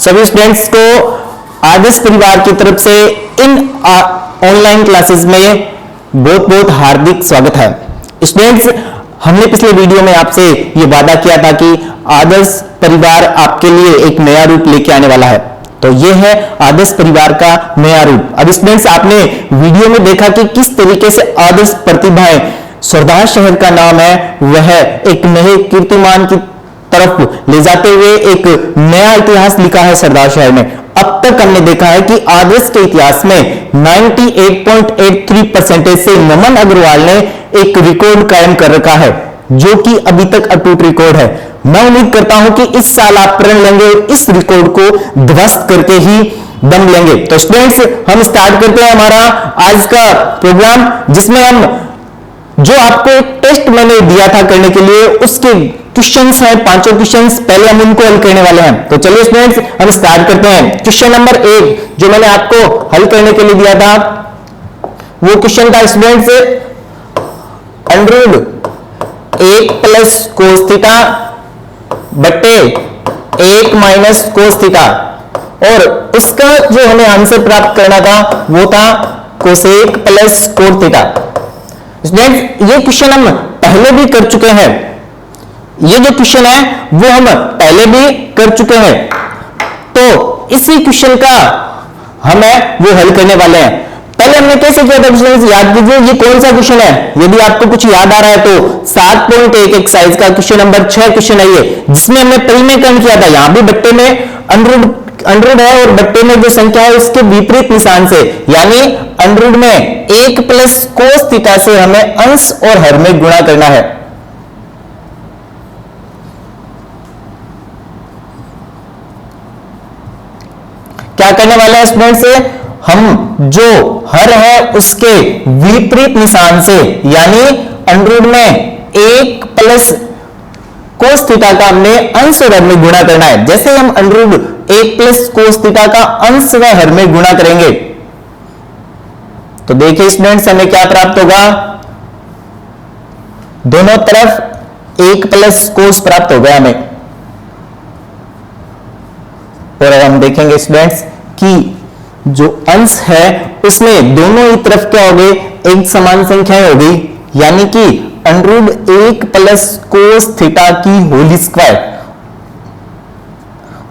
सभी स्टूडेंट्स को आदर्श परिवार की तरफ से इन ऑनलाइन क्लासेस में बहुत बहुत हार्दिक स्वागत है। स्टूडेंट्स, हमने पिछले वीडियो में आपसे ये वादा किया था कि आदर्श परिवार आपके लिए एक नया रूप लेके आने वाला है। तो ये है आदर्श परिवार का नया रूप। अब स्टूडेंट्स, आपने वीडियो में देखा कि किस तरीके से आदर्श प्रतिभाएं सरदार शहर का नाम है वह एक नए कीर्तिमान की तरफ ले जाते हुए एक नया इतिहास लिखा है सरदार शहर ने। अब तक हमने देखा है कि आदर्श के इतिहास में 98.83% से नमन अग्रवाल ने एक रिकॉर्ड कायम कर रखा है, जो कि अभी तक अटूट रिकॉर्ड है। मैं उम्मीद करता हूं कि इस साल आप प्रण लेंगे और इस रिकॉर्ड को ध्वस्त करके ही दम लेंगे। तो स्टूडेंट्स, हम स्टार्ट करते हैं हमारा आज का प्रोग्राम, जिसमें हम जो आपको एक टेस्ट मैंने दिया था करने के लिए, उसके क्वेश्चंस हैं, पांचों क्वेश्चंस। पहले हम उनको हल करने वाले हैं। तो चलिए स्टूडेंट्स, हम स्टार्ट करते हैं। क्वेश्चन नंबर 1 जो मैंने आपको हल करने के लिए दिया था, वो क्वेश्चन था students under root 1 plus cos theta बट्टे 1 माइनस कोस थीटा, और उसका जो हमें आंसर प्राप्त करना था वो था cosec plus cot theta. Students, ये क्वेश्चन हम पहले भी कर चुके हैं। ये जो क्वेश्चन है वो हम पहले भी कर चुके हैं। तो इसी क्वेश्चन का हमें वो हल करने वाले हैं। पहले हमने कैसे किया था क्वेश्चन, याद कीजिए। ये कौन सा क्वेश्चन है? यदि आपको कुछ याद आ रहा है तो 7.1 एक्सरसाइज का क्वेश्चन नंबर 6 क्वेश्चन है ये, जिसमें हमने परिमेयकरण किया था। यहां भी बट्टे में अंडररूट है और बट्टे में जो संख्या है उसके विपरीत निशान से, यानी अंडररूट में 1 प्लस कोस थीटा से हमें अंश और हर में गुणा करना है। क्या करने वाले हैं स्टूडेंट्स? हम जो हर है उसके विपरीत निशान से, यानी अंडररूट में 1 प्लस कोस थीटा का हमने अंश और हर में गुणा करना है। जैसे हम अंडररूट 1 प्लस कोस थीटा का अंश व हर में गुणा करेंगे तो देखिए स्टूडेंट्स, हमें क्या प्राप्त होगा? दोनों तरफ 1 प्लस कोस प्राप्त हो गया हमें। और अब हम देखेंगे स्टूडेंट्स कि जो अंश है उसमें दोनों ही तरफ क्या हो गए? एक समान संख्याएं हो गई, यानी कि अंडररूट 1 प्लस कोस थीटा की होल स्क्वायर।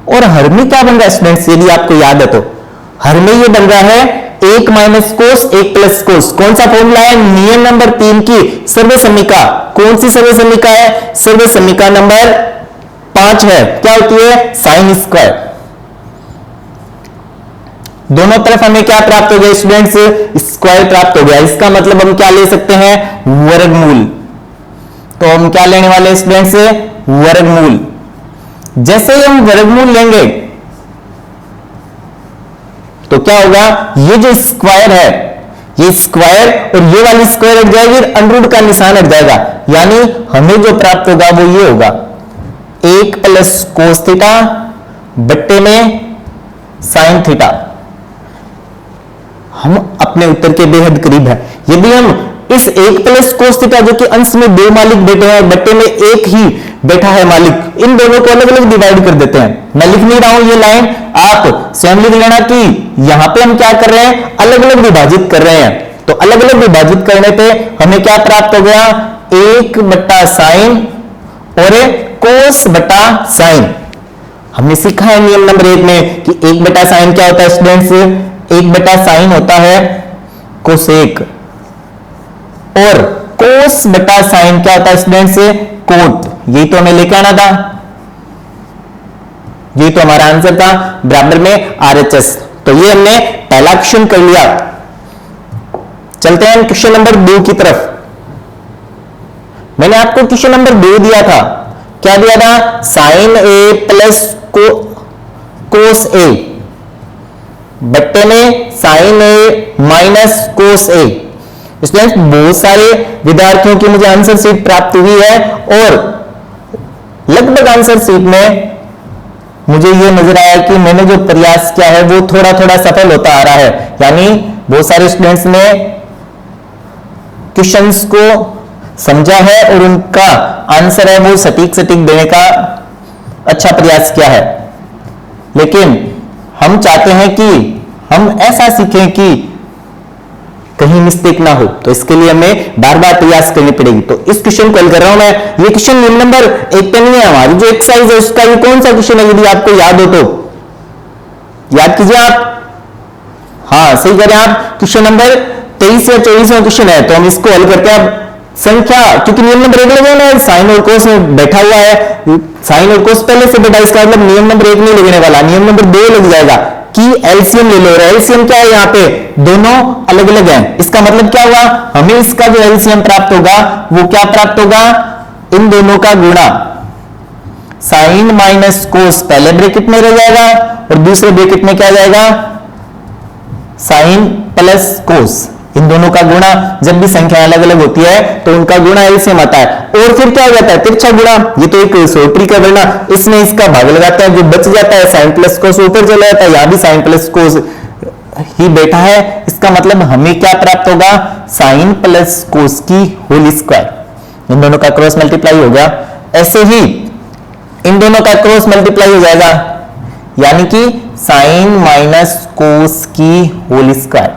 और हर में क्या बन रहा है स्टूडेंट्स? यदि आपको याद है तो हर में ये बन रहा है 1 माइनस कोस 1 प्लस कोस। कौन सा फॉर्मूला है? नियम नंबर 3 की सर्व समीका। कौन सी सर्व समीका है? सर्व समीका नंबर 5 है। क्या होती है? Sine square. दोनों तरफ हमें क्या प्राप्त हो गया स्टूडेंट्स? स्क्वायर प्राप्त हो गया। इसका मतलब हम क्या ले सकते हैं? वर्गमूल। तो हम क्या लेने वाले स्टूडेंट्स? वर्गमूल। जैसे ही हम वर्गमूल लेंगे तो क्या होगा? ये जो स्क्वायर है, ये स्क्वायर और ये वाली स्क्वायर हट जाएगी, अंडररूट का निशान हट जाएगा, यानी हमें जो प्राप्त होगा वो ये होगा 1 प्लस कोस थीटा बट्टे में साइन थीटा। हम अपने उत्तर के बेहद करीब है। यदि हम इस 1 प्लस कोस थीटा, जो कि अंश में 2 मालिक बैठे हैं और बट्टे में 1 ही बैठा है मालिक, इन दोनों को अलग अलग डिवाइड कर देते हैं। मैं लिख नहीं रहा हूं ये लाइन, आप स्वयं लिख लेना कि यहां पे हम क्या कर रहे हैं? अलग अलग विभाजित कर रहे हैं। तो अलग अलग विभाजित करने पे हमें क्या प्राप्त हो गया? 1 बट्टा साइन और कोस बट्टा साइन। हमने सीखा है नियम नंबर 1 में कि 1 बट्टा साइन क्या होता है स्टूडेंट्स? 1 बटा साइन होता है कोसेक, और कोस बटा साइन क्या होता है स्टूडेंट्स? कोट। यही तो हमें लेके आना था, यही तो हमारा आंसर था, बराबर में RHS। तो ये हमने पहला क्वेश्चन कर लिया। चलते हैं क्वेश्चन नंबर 2 की तरफ। मैंने आपको क्वेश्चन नंबर 2 दिया था। क्या दिया था? Sine A plus cos A बट्टे में sine A minus cos A। Students, बहुत सारे विद्यार्थियों की मुझे आंसर शीट प्राप्त हुई है और लगभग आंसर शीट में मुझे ये नजर आया कि मैंने जो प्रयास किया है वो थोड़ा थोड़ा सफल होता आ रहा है। यानी बहुत सारे स्टूडेंट्स ने क्वेश्चंस को समझा है और उनका आंसर है वो सटीक सटीक देने का अच्छा प्रयास किया है। लेकिन हम चाहते हैं कि हम ऐसा सीखें कि कहीं मिस्टेक ना हो, तो इसके लिए हमें बार बार प्रयास करनी पड़ेगी। तो इस क्वेश्चन को हल कर रहा हूं मैं। ये क्वेश्चन नियम नंबर 1 पे नहीं है, हमारी जो एक्सरसाइज है उसका ये कौन सा क्वेश्चन है, यदि आपको याद हो तो याद कीजिए आप। हाँ सही करें आप, क्वेश्चन नंबर 23 या 24वां क्वेश्चन है। तो हम इसको हल करते हैं। अब संख्या, क्योंकि नियम नंबर 1 लगे ना, साइन और कोस में बैठा हुआ है, साइन और कोस पहले से बैठा, इसका मतलब नियम नंबर 1 नहीं लगने वाला, नियम नंबर 2 लग जाएगा कि एलसीएम ले लो। एलसीएम क्या है, यहाँ पे दोनों अलग अलग हैं, इसका मतलब क्या हुआ, हमें इसका जो एलसीएम प्राप्त होगा वो क्या प्राप्त होगा, इन दोनों का गुणा। साइन माइनस कोस पहले ब्रैकेट में रह जाएगा और दूसरे ब्रैकेट में क्या जाएगा, साइन प्लस कोस, इन दोनों का गुणा। जब भी संख्या अलग अलग होती है तो उनका गुणा एलसीएम आता है। और फिर क्या हो जाता है, तिरछा गुणा। ये तो एक सोर्टरी का गुणा, इसमें इसका भाग लगाता है, जो बच जाता है साइन प्लस कोस ऊपर चला जाता है, यहां भी साइन प्लस कोस ही बैठा है। इसका मतलब हमें क्या प्राप्त होगा, साइन प्लस कोस की होल स्क्वायर। इन दोनों का क्रॉस मल्टीप्लाई हो गया, ऐसे ही इन दोनों का क्रॉस मल्टीप्लाई हो जाएगा, यानी कि साइन माइनस कोस की होल स्क्वायर।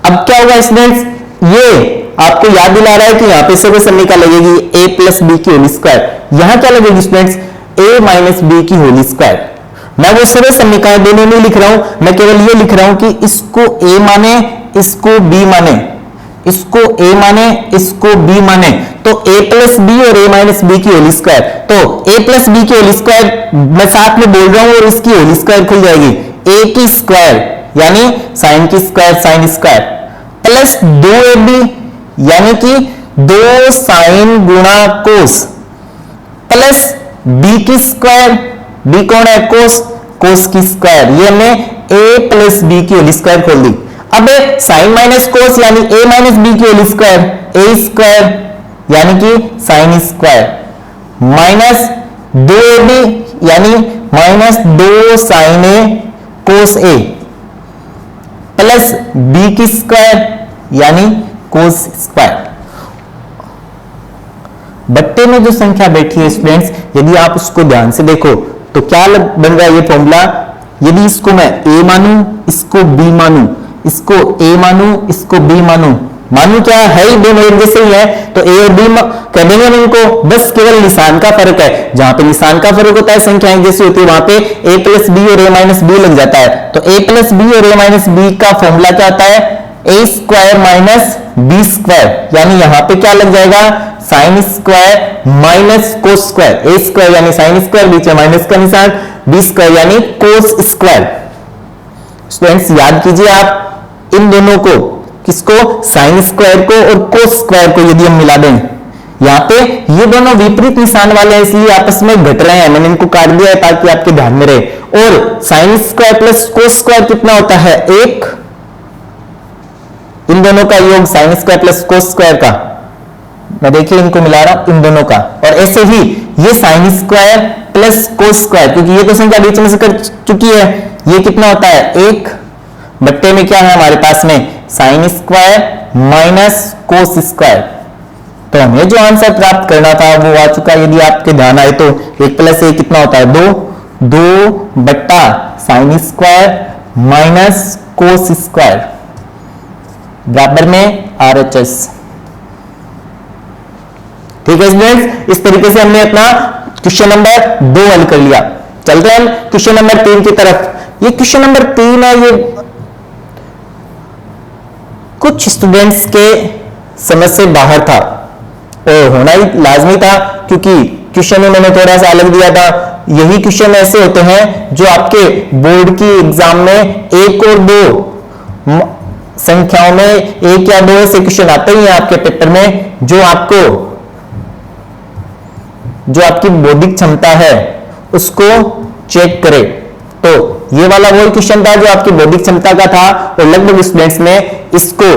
अब क्या होगा स्टूडेंट्स, ये आपको याद दिला रहा है कि यहां पे सर्व समीका लगेगी a प्लस बी की होल स्क्वायर। यहां क्या लगेगी स्टूडेंट्स, a माइनस बी की होल स्क्वायर। मैं वो सर्व समीकरण दोनों नहीं लिख रहा हूं, मैं केवल ये लिख रहा हूं कि इसको a माने, इसको b माने, इसको a माने, इसको b माने, तो a प्लस बी और a माइनस बी की होल स्क्वायर। तो a प्लस बी की होल स्क्वायर मैं साथ में बोल रहा हूं और इसकी होल स्क्वायर खुल जाएगी, a की स्क्वायर यानी साइन की square, sine square plus 2ab यानी कि 2 साइन गुणा कोस प्लस b की स्क्वायर, b कौन है, कोस, कोस की स्क्वायर। ये हमने a प्लस बी की होल स्क्वायर खोल दी। अब साइन माइनस कोस यानी a माइनस बी की होल स्क्वायर, a स्क्वायर यानी कि साइन स्क्वायर माइनस 2ab यानी minus 2 sine a cos a plus b की स्क्वायर यानी कोस स्क्वायर। बट्टे में जो संख्या बैठी है स्टूडेंट्स, यदि आप उसको ध्यान से देखो तो क्या बन रहा है ये फॉर्मूला, यदि इसको मैं a मानूं, इसको b मानूं, इसको a मानूं, इसको b मानूं क्या है ही दोनों एक जैसे ही है, तो a और b कह देंगे हम इनको, बस केवल निशान का फर्क है। जहां पे निशान का फर्क होता है, संख्याएं जैसी होती है, वहां पे a प्लस बी और a माइनस बी लग जाता है। तो a प्लस बी और a माइनस बी का फॉर्मूला क्या आता है, a square minus b square, यानी यहां पे क्या लग जाएगा, sine square minus cos square, a square यानी साइन स्क्वायर, बीच में माइनस का निशान, b स्क्वायर यानी कोस स्क्वायर। स्टूडेंट्स याद कीजिए आप इन दोनों को, किसको, साइन स्क्वायर को और कोस स्क्वायर को यदि हम मिला दें, यहां पे ये दोनों विपरीत निशान वाले हैं इसलिए आपस में घट रहे हैं, मैंने इनको काट दिया है ताकि आपके ध्यान में रहे। और sine square plus cos square कितना होता है, 1, इन दोनों का योग sine square plus cos square का, मैं देखिए इनको मिला रहा हूं इन दोनों का। और ऐसे ही ये sine square plus cos square, क्योंकि ये तो संख्या बीच में से कर चुकी है, ये कितना होता है, 1 बट्टे में क्या है हमारे पास में, sign square minus cos square. तो हमें जो आंसर प्राप्त करना था वो आ चुका। यदि आपके ध्यान आए तो 1 प्लस 1 कितना होता है, 2 बट्टा sign square minus cos square बराबर में RHS। ठीक है स्टूडेंट्स, इस तरीके से हमने अपना क्वेश्चन नंबर 2 हल कर लिया। चलते हैं क्वेश्चन नंबर 3 की तरफ। ये क्वेश्चन नंबर 3 है, ये कुछ स्टूडेंट्स के समझ से बाहर था और होना ही लाजमी था, क्योंकि क्वेश्चन में मैंने थोड़ा सा अलग दिया था। यही क्वेश्चन ऐसे होते हैं जो आपके बोर्ड की एग्जाम में 1 और 2 संख्याओं में 1 या 2 ऐसे क्वेश्चन आते ही हैं आपके पेपर में, जो आपकी बौद्धिक क्षमता है उसको चेक करे। तो ये वाला वही क्वेश्चन था जो आपकी बौद्धिक क्षमता का था, और लगभग स्टूडेंट्स ने इसको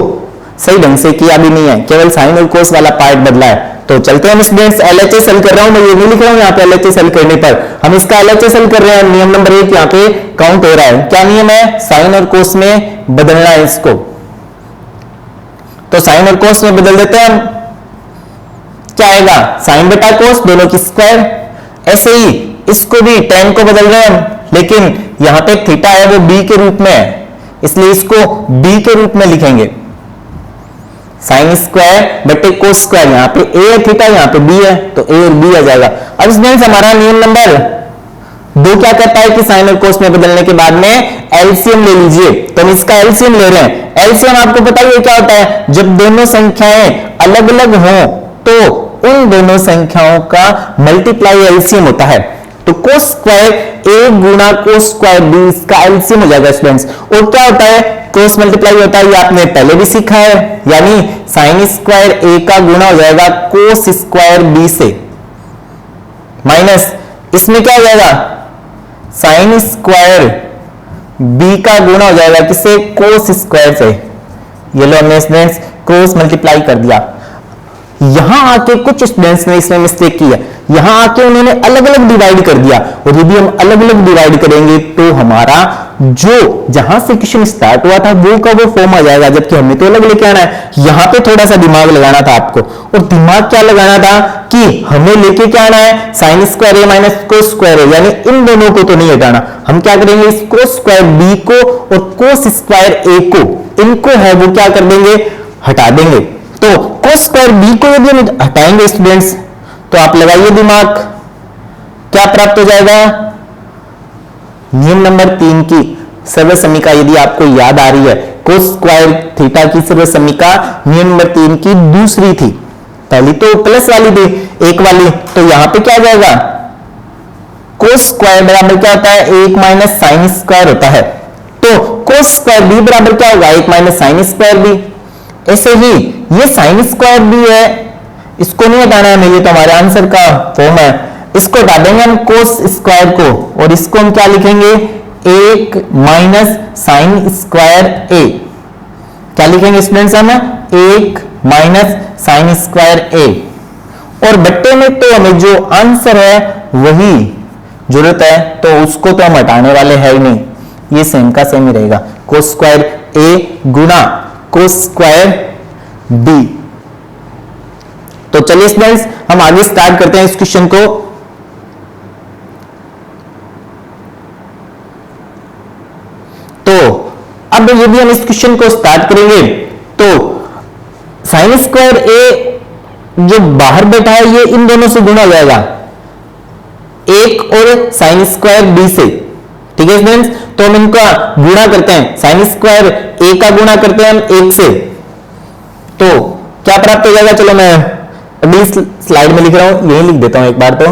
सही ढंग से किया भी नहीं है, केवल साइन और कोस वाला पार्ट बदला है। तो चलते हैं स्टूडेंट्स, LHS हल कर रहा हूं मैं, ये नहीं लिख रहा हूं यहाँ पे LHS हल करने पर, हम इसका LHS हल कर रहे हैं। नियम नंबर 1 यहाँ पे काउंट हो रहा है। क्या नियम है, साइन और कोस में बदलना है इसको। तो साइन और कोस में बदल देते हैं हम, क्या आएगा, साइन बटा कोस दोनों की स्क्वायर। ऐसे ही इसको भी tan को बदल रहे हैं हम, लेकिन यहां पे थीटा है वो b के रूप में है, इसलिए इसको b के रूप में लिखेंगे, साइन स्क्वायर बटे कोस स्क्वायर, यहां पे a है थीटा, यहां पे b है, तो a और b आ जाएगा। अब स्टूडेंट्स हमारा नियम नंबर 2 क्या कहता है कि साइन और कोस में बदलने के बाद में एलसीएम ले लीजिए, तो हम इसका एलसीएम ले रहे हैं। एलसीएम आपको पता ही है क्या होता है, जब दोनों संख्याएं अलग अलग हों तो उन दोनों संख्याओं का मल्टीप्लाई एलसीएम होता है, तो कोस स्क्वायर a गुणा कोस स्क्वायर b इसका एलसीएम हो जाएगा स्टूडेंट्स। और क्या होता है, क्रॉस मल्टीप्लाई होता है, ये आपने पहले भी सीखा है, यानी साइन स्क्वायर a का गुणा हो जाएगा कोस स्क्वायर b से, माइनस इसमें क्या हो जाएगा, साइन स्क्वायर b का गुणा हो जाएगा किससे, कोस स्क्वायर से। ये लो हमने स्टूडेंट्स क्रॉस मल्टीप्लाई कर दिया। यहां आके कुछ स्टूडेंट्स ने इसमें मिस्टेक की है, यहां आके उन्होंने अलग अलग डिवाइड कर दिया, और यदि हम अलग अलग डिवाइड करेंगे तो हमारा जो जहां से क्वेश्चन स्टार्ट हुआ था वो का वो फॉर्म आ जाएगा, जबकि हमें तो अलग लेके आना है। यहां पे थोड़ा सा दिमाग लगाना था आपको, और दिमाग क्या लगाना था कि हमें लेके क्या आना है, साइन स्क्वायर ए माइनस कोस स्क्वायर ए, यानी इन दोनों को तो नहीं हटाना, हम क्या करेंगे, इस कोस स्क्वायर बी को और कोस स्क्वायर ए को, इनको है वो क्या कर देंगे, हटा देंगे। तो कोस स्क्वायर बी को यदि हम हटाएंगे स्टूडेंट्स, तो आप लगाइए दिमाग, क्या प्राप्त हो जाएगा, नियम नंबर 3 की सर्व समीका यदि आपको याद आ रही है, कोस स्क्वायर थीटा की सर्व समीका नियम नंबर 3 की दूसरी थी, पहली तो प्लस वाली थी एक वाली, तो यहां पे क्या आ जाएगा, कोस स्क्वायर बराबर क्या होता है, 1 माइनस साइन स्क्वायर होता है, तो कोस स्क्वायर बी बराबर क्या होगा, 1 माइनस साइन स्क्वायर बी। ऐसे ही ये साइन स्क्वायर बी है, इसको नहीं हटाना है हमें, ये तो हमारे आंसर का फॉर्म है, इसको हटा देंगे हम कोस स्क्वायर को, और इसको हम क्या लिखेंगे, 1 माइनस साइन स्क्वायर ए, क्या लिखेंगे स्टूडेंट्स हम, 1 माइनस साइन स्क्वायर ए, और बट्टे में तो हमें जो आंसर है वही जरूरत है, तो उसको तो हम हटाने वाले है ही नहीं, ये सेम का सेम ही रहेगा, कोस स्क्वायर ए गुणा कोस स्क्वायर बी। तो चलिए स्टूडेंट्स हम आगे स्टार्ट करते हैं इस क्वेश्चन को। तो अब यदि हम इस क्वेश्चन को स्टार्ट करेंगे तो साइन स्क्वायर ए जो बाहर बैठा है ये इन दोनों से गुणा हो जाएगा, एक और साइन स्क्वायर बी से, ठीक है स्टूडेंट्स। तो हम इनका गुणा करते हैं, साइन स्क्वायर ए का गुणा करते हैं हम 1 से, तो क्या प्राप्त हो जाएगा, चलो मैं अगली स्लाइड में लिख रहा हूं, यही लिख देता हूं एक बार। तो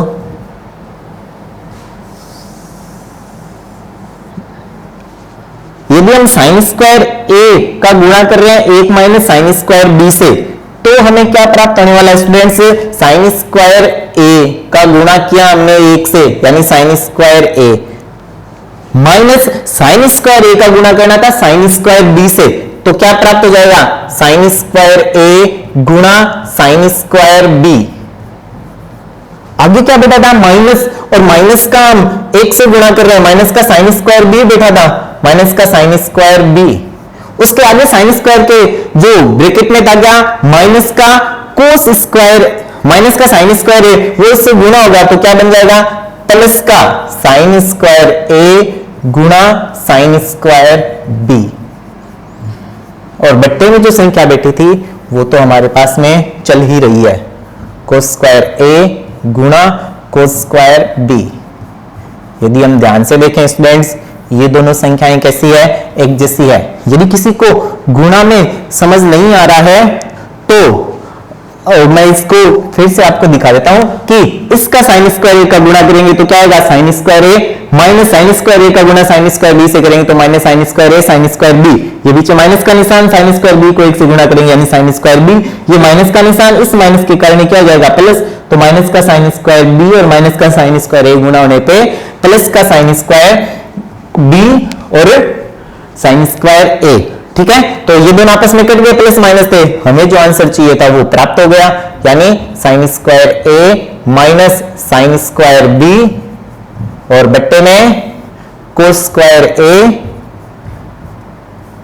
यदि हम साइन स्क्वायर ए का गुणा कर रहे हैं 1 माइनस साइन स्क्वायर बी से, तो हमें क्या प्राप्त होने वाला है स्टूडेंट्स, साइन स्क्वायर ए का गुणा किया हमने 1 से, यानी साइन स्क्वायर ए, माइनस साइन स्क्वायर ए का गुणा करना था साइन स्क्वायर बी से, तो क्या प्राप्त हो जाएगा, साइन स्क्वायर ए गुणा साइन स्क्वायर बी। आगे क्या बैठा था, माइनस, और माइनस का हम 1 से गुणा कर रहे हैं, माइनस का साइन स्क्वायर बी बैठा था, माइनस का साइन स्क्वायर बी, उसके आगे साइन स्क्वायर के जो ब्रैकेट में था क्या, माइनस का कोस स्क्वायर, माइनस का साइन स्क्वायर ए वो इससे गुणा होगा, तो क्या बन जाएगा, प्लस का साइन स्क्वायर ए गुणा साइन स्क्वायर बी, और बट्टे में जो संख्या बैठी थी वो तो हमारे पास में चल ही रही है, कोस स्क्वायर ए गुणा कोस स्क्वायर बी। यदि हम ध्यान से देखें स्टूडेंट्स, ये दोनों संख्याएं कैसी है, एक जैसी है। यदि किसी को गुणा में समझ नहीं आ रहा है तो मैं इसको फिर से आपको दिखा देता हूं कि इसका साइन स्क्वायर ए का गुणा करेंगे तो क्या आएगा, साइन स्क्वायर ए माइनस साइन स्क्वायर ए का गुणा साइन स्क्वायर बी से करेंगे तो माइनस साइन स्क्वायर ए साइन स्क्वायर बी, ये बीच में माइनस का निशान, साइन स्क्वायर बी को 1 से गुणा करेंगे यानी साइन स्क्वायर बी, ये माइनस का निशान, इस माइनस के कारण क्या हो जाएगा प्लस, तो माइनस का साइन स्क्वायर बी और माइनस का साइन स्क्वायर ए गुणा होने पे प्लस का साइन स्क्वायर बी और साइन स्क्वायर ए, ठीक है। तो ये दोनों आपस में कट गए, प्लस माइनस थे, हमें जो आंसर चाहिए था वो प्राप्त हो गया, यानी साइन स्क्वायर ए माइनस साइन स्क्वायर बी और बट्टे में कोस स्क्वायर ए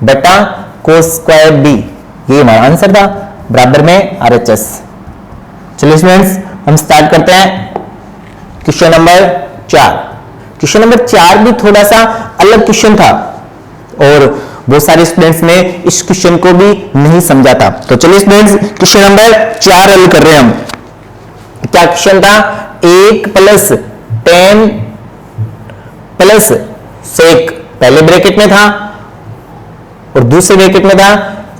बटा कोस स्क्वायर बी, ये हमारा आंसर था, बराबर में RHS। चलिए स्टूडेंट्स हम स्टार्ट करते हैं क्वेश्चन नंबर 4। क्वेश्चन नंबर 4 भी थोड़ा सा अलग क्वेश्चन था और बहुत सारे स्टूडेंट्स ने इस क्वेश्चन को भी नहीं समझा था। तो चलिए स्टूडेंट्स क्वेश्चन नंबर 4 हल कर रहे हैं हम। क्या क्वेश्चन था? 1 प्लस 10 प्लस सेक पहले ब्रैकेट में था और दूसरे ब्रैकेट में था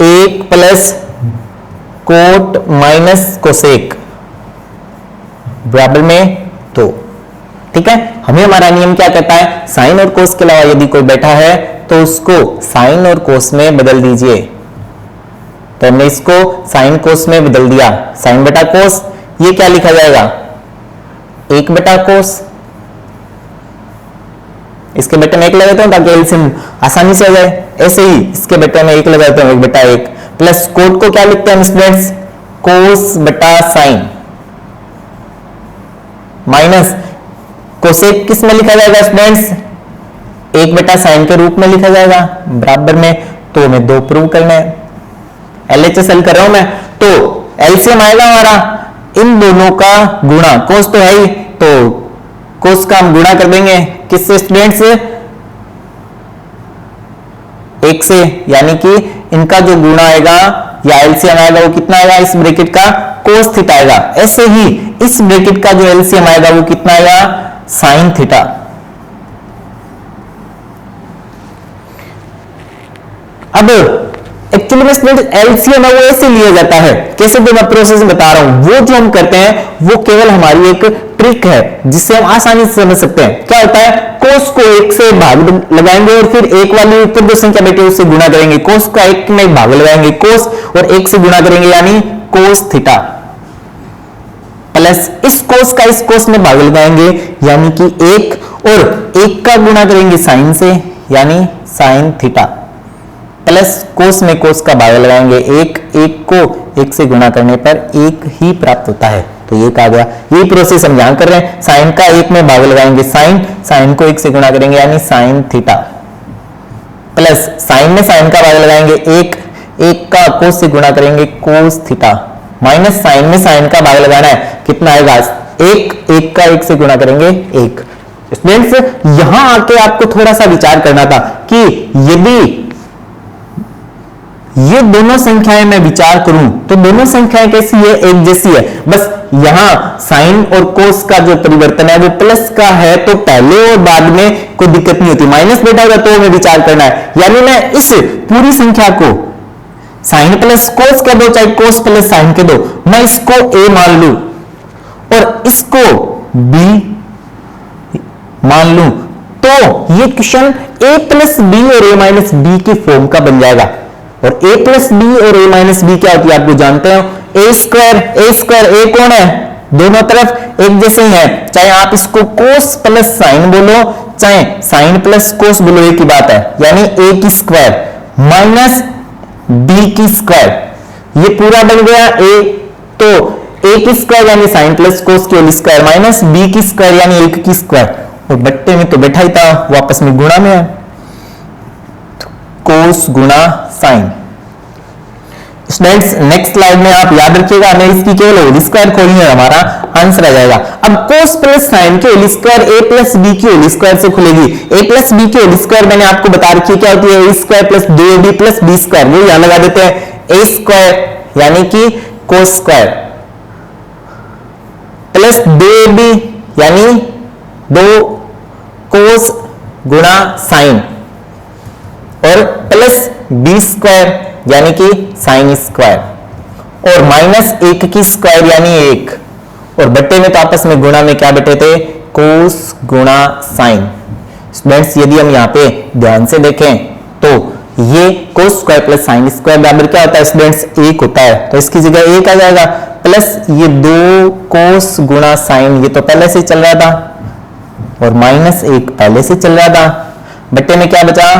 1 प्लस कोट माइनस कोसेक बराबर में 2। ठीक है, हमें हमारा नियम क्या कहता है? साइन और कोस के अलावा यदि कोई बैठा है तो उसको साइन और कोस में बदल दीजिए। तो हमने इसको साइन कोस में बदल दिया। साइन बटा कोस, ये क्या लिखा जाएगा? 1 बटा कोस। इसके बटे में 1 लगाता हूं ताकि एलसीएम आसानी से आ जाए। ऐसे ही इसके बटे में 1 लगाता हूं, 1 बटा 1 प्लस कोट को क्या लिखते हैं स्टूडेंट्स? कोस बटा साइन माइनस कोसेक किस में लिखा जाएगा स्टूडेंट्स? 1 बटा साइन के रूप में लिखा जाएगा बराबर में। तो हमें 2 प्रूव करना है। एलएचएस हल कर रहा हूं मैं, तो एलसीएम आएगा हमारा इन दोनों का गुणा। कोस तो है ही, तो कोस का हम गुणा कर देंगे किससे स्टूडेंट्स? 1 से, यानी कि इनका जो गुणा आएगा या एलसीएम आएगा वो कितना आएगा? इस ब्रैकेट का कोस थीटा आएगा। ऐसे ही इस ब्रैकेट का जो एलसीएम आएगा वो कितना आएगा? Sine theta. अब एक्चुअली में स्टूडेंट एलसीएम है वो ऐसे लिया जाता है, कैसे भी मैं प्रोसेस बता रहा हूं। वो जो हम करते हैं वो केवल हमारी एक ट्रिक है जिससे हम आसानी से समझ सकते हैं। क्या होता है? कोस को 1 से भाग लगाएंगे और फिर 1 वाली ऊपर जो संख्या बैठी है उससे गुणा करेंगे। कोस का 1 में भाग लगाएंगे कोस और 1 से गुणा करेंगे यानी कोस थीटा प्लस इस कोस का इस कोस में भाग लगाएंगे यानी कि 1 और 1 का गुणा करेंगे साइन से यानी साइन थीटा प्लस कोस में कोस का भाग लगाएंगे 1 को 1 से गुणा करने पर 1 ही प्राप्त होता है। तो ये कहा गया, यही प्रोसेस हम यहां कर रहे हैं। साइन का 1 में भाग लगाएंगे साइन को 1 से गुणा करेंगे यानी साइन थीटा प्लस साइन में साइन का भाग लगाएंगे 1 का कोस से गुणा करेंगे कोस थीटा माइनस साइन में साइन का भाग लगाना है, कितना आएगा? 1 का 1 से गुणा करेंगे 1। स्टूडेंट्स यहां आके आपको थोड़ा सा विचार करना था कि यदि ये दोनों संख्याएं मैं विचार करूं तो दोनों संख्याएं कैसी है? एक जैसी है। बस यहां साइन और कोस का जो परिवर्तन है वो प्लस का है, तो पहले और बाद में कोई दिक्कत नहीं होती। माइनस बैठा होगा तो हमें विचार करना है, यानी मैं इस पूरी संख्या को साइन प्लस कोस कह दो चाहे कोस प्लस साइन कह दो, मैं इसको a मान लूं और इसको b मान लूं तो ये क्वेश्चन a प्लस बी और a माइनस बी की फॉर्म का बन जाएगा। और a प्लस बी और a माइनस बी क्या होती है आपको जानते हो? a स्क्वायर a कौन है? दोनों तरफ एक जैसे ही है, चाहे आप इसको कोस प्लस साइन बोलो चाहे साइन प्लस कोस बोलो, एक ही बात है। यानी a की स्क्वायर माइनस b की स्क्वायर, ये पूरा बन गया a। तो a की स्क्वायर यानी साइन प्लस कोस की होल स्क्वायर माइनस b की स्क्वायर यानी 1 की स्क्वायर, और बट्टे में तो बैठा ही था वो आपस में गुणा में है, कोस गुणा साइन। स्टूडेंट्स नेक्स्ट स्लाइड में आप याद रखिएगा हमें इसकी केवल होल स्क्वायर खोलनी है, हमारा आंसर आ जाएगा। अब कोस प्लस साइन की whole square a plus b की होल स्क्वायर से खुलेगी। a प्लस बी की होल स्क्वायर मैंने आपको बता रखी है क्या होती है? a square plus 2ab plus b square, वो यहां लगा देते हैं। a स्क्वायर यानी कि कोस स्क्वायर प्लस 2ab यानी 2 कोस गुणा साइन और प्लस b स्क्वायर यानी कि साइन स्क्वायर और माइनस 1 की स्क्वायर यानी 1, और बट्टे में तो आपस में गुणा में क्या बैठे थे? कोस गुणा साइन। स्टूडेंट्स यदि हम यहाँ पे ध्यान से देखें तो ये कोस स्क्वायर प्लस साइन स्क्वायर बराबर क्या होता है स्टूडेंट्स? 1 होता है, तो इसकी जगह 1 आ जाएगा प्लस ये 2 कोस गुणा साइन, ये तो पहले से चल रहा था और माइनस 1 पहले से चल रहा था, बट्टे में क्या बचा?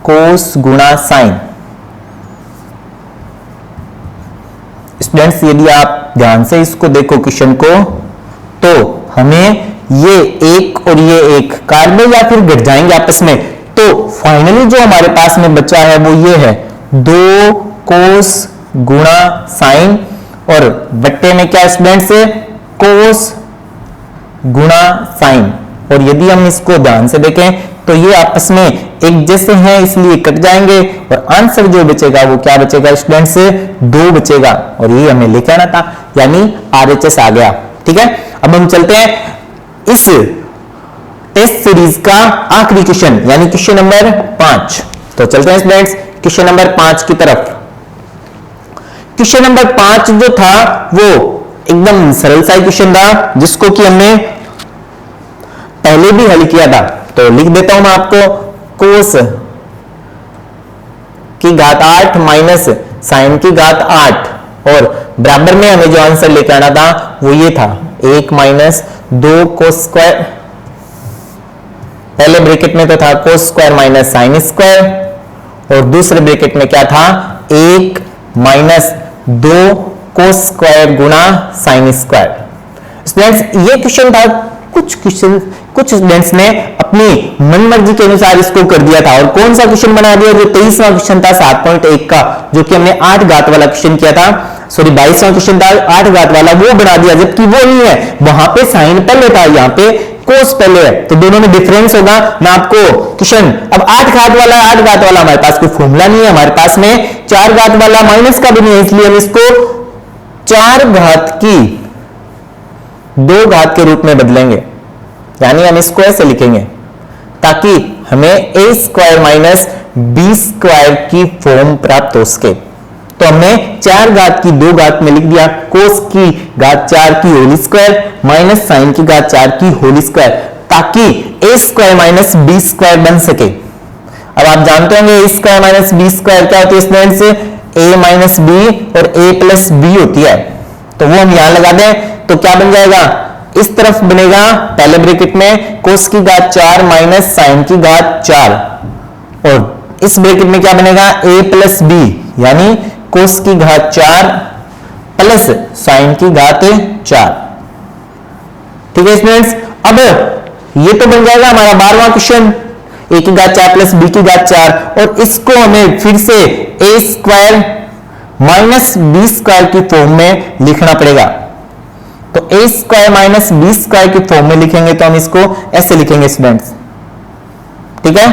कोस गुणा साइन। स्टूडेंट्स यदि आप ध्यान से इसको देखो क्वेश्चन को तो हमें ये 1 और ये 1 काट दो या फिर घट जाएंगे आपस में, तो फाइनली जो हमारे पास में बचा है वो ये है 2 कोस गुणा साइन और बट्टे में क्या स्टूडेंट्स? कोस गुणा साइन। और यदि हम इसको ध्यान से देखें तो ये आपस में एक जैसे हैं, इसलिए कट जाएंगे और आंसर जो बचेगा वो क्या बचेगा स्टूडेंट्स, 2 बचेगा। और ये हमें लेके आना था, यानी RHS आ गया। ठीक है, अब हम चलते हैं इस टेस्ट सीरीज का आखिरी क्वेश्चन, यानी क्वेश्चन नंबर 5। तो चलते हैं स्टूडेंट्स क्वेश्चन नंबर 5 की तरफ। क्वेश्चन नंबर 5 जो था वो एकदम सरल सा क्वेश्चन था, जिसको कि हमने पहले भी हल किया था। तो लिख देता हूं मैं आपको, कोस की घात 8 माइनस साइन की घात 8, और बराबर में हमें जो आंसर लेकर आना था वो ये था 1 माइनस 2 कोस स्क्वायर, पहले ब्रैकेट में तो था cos square minus sine square, और दूसरे ब्रैकेट में क्या था 1 माइनस 2 कोस स्क्वायर गुणा साइन स्क्वायर। स्टूडेंट्स ये क्वेश्चन था, कुछ स्टूडेंट्स ने अपनी मनमर्जी के अनुसार इसको कर दिया था। और कौन सा क्वेश्चन बना दिया, जो 23वां क्वेश्चन था 7.1 का, जो कि हमने 8 घात वाला क्वेश्चन किया था, सॉरी 22वां क्वेश्चन था 8 घात वाला, वो बना दिया, जबकि वो नहीं है। वहां पे साइन पहले था, यहाँ पे कोस पहले है, तो दोनों में डिफरेंस होगा। मैं आपको क्वेश्चन अब 8 घात वाला, 8 घात वाला हमारे पास कोई फॉर्मूला नहीं है, हमारे पास में 4 घात वाला माइनस का भी नहीं है, इसलिए हम इसको 4 घात की 2 घात के रूप में बदलेंगे, यानी हम इसको ऐसे लिखेंगे ताकि हमें a square minus b square की फॉर्म प्राप्त हो सके। तो हमने 4 घात की 2 घात में लिख दिया कोस की घात 4 की होल स्क्वायर माइनस साइन की घात 4 की होल स्क्वायर, ताकि a square minus b square बन सके। अब आप जानते होंगे a square minus b square क्या होती है स्टूडेंट्स, a माइनस बी और a प्लस बी होती है। तो वो हम यहां लगा दें तो क्या बन जाएगा, इस तरफ बनेगा पहले ब्रैकेट में कोस की घात 4 माइनस साइन की घात 4, और इस ब्रैकेट में क्या बनेगा a प्लस बी, यानी कोस की घात 4 प्लस साइन की घात 4। ठीक है स्टूडेंट्स, अब ये तो बन जाएगा हमारा 12वां क्वेश्चन, a की घात 4 प्लस b की घात 4, और इसको हमें फिर से a square minus b square की फॉर्म में लिखना पड़ेगा। तो a square minus b square की फॉर्म में लिखेंगे तो हम इसको ऐसे लिखेंगे स्टूडेंट्स। ठीक है,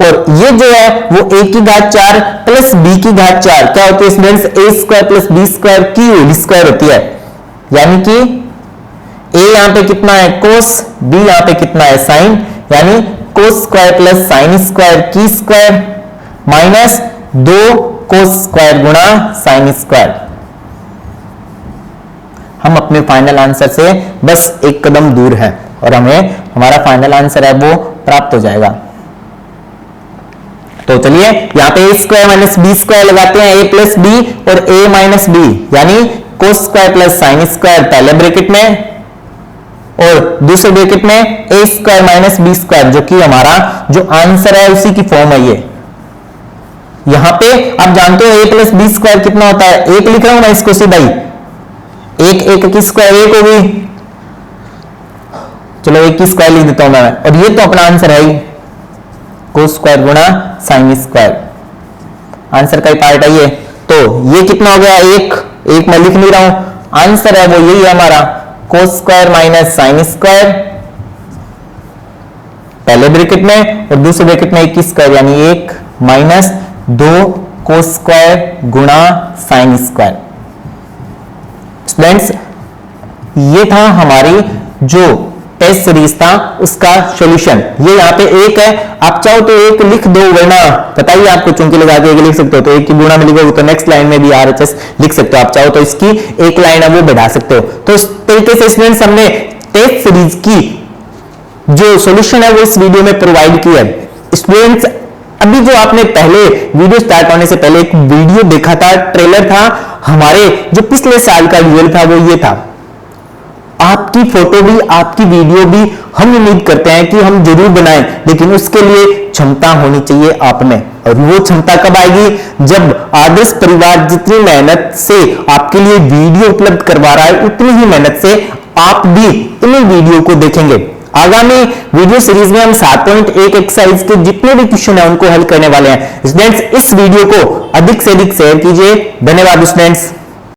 और ये जो है वो a की घात 4 प्लस b की घात 4 क्या होती है students, a square plus b square की होल स्क्वायर होती है, यानी कि a यहां पे कितना है कोस, b यहां पे कितना है साइन, यानी cos square plus sine square की स्क्वायर माइनस 2 कोस स्क्वायर गुणा साइन स्क्वायर। हम अपने फाइनल आंसर से बस एक कदम दूर है और हमें हमारा फाइनल आंसर है वो प्राप्त हो जाएगा। तो चलिए यहां पे a square minus b square लगाते हैं, a प्लस बी और a माइनस बी, यानी cos square plus sine square पहले ब्रैकेट में और दूसरे ब्रैकेट में a square minus b square, जो कि हमारा जो आंसर है उसी की फॉर्म है ये। यहां पे आप जानते हो a प्लस बी स्क्वायर कितना होता है, 1 लिख रहा हूं मैं इसको सीधा ही, 1 की स्क्वायर 1 होगी, चलो 1 की स्क्वायर लिख देता हूं मैं, और ये तो अपना आंसर है ही कोस स्क्वायर गुणा साइन स्क्वायर, आंसर का ही पार्ट है ये। तो ये कितना हो गया 1 मैं लिख नहीं रहा हूं, आंसर है वो यही है हमारा cos square minus sign square पहले ब्रैकेट में और दूसरे ब्रैकेट में 1 की स्क्वायर, यानी 1 माइनस 2 कोस स्क्वायर गुणा साइन स्क्वायर। स्टूडेंट्स ये था हमारी जो टेस्ट सीरीज था उसका सॉल्यूशन। ये यहाँ पे 1 है, आप चाहो तो 1 लिख दो, वरना बताइए आपको चुंकी लगा के 1 लिख सकते हो, तो 1 की गुणा में लिखोगे तो नेक्स्ट लाइन में भी RHS लिख सकते हो। आप चाहो तो इसकी 1 लाइन है वो बढ़ा सकते हो। तो इस तरीके से स्टूडेंट्स हमने टेस्ट सीरीज की जो सॉल्यूशन है वो इस वीडियो में प्रोवाइड की है। स्टूडेंट्स अभी जो आपने पहले वीडियो स्टार्ट होने से पहले एक वीडियो देखा था, ट्रेलर था, हमारे जो पिछले साल का रिजल्ट था वो ये था। आपकी फोटो भी आपकी वीडियो भी हम उम्मीद करते हैं कि हम जरूर बनाएं, लेकिन उसके लिए क्षमता होनी चाहिए आप में। और वो क्षमता कब आएगी, जब आदर्श परिवार जितनी मेहनत से आपके लिए वीडियो उपलब्ध करवा रहा है उतनी ही मेहनत से आप भी इन वीडियो को देखेंगे। आगामी वीडियो सीरीज में हम 7.1 एक्सरसाइज के जितने भी क्वेश्चन है उनको हल करने वाले हैं। स्टूडेंट्स इस वीडियो को अधिक से अधिक शेयर कीजिए। धन्यवाद स्टूडेंट्स।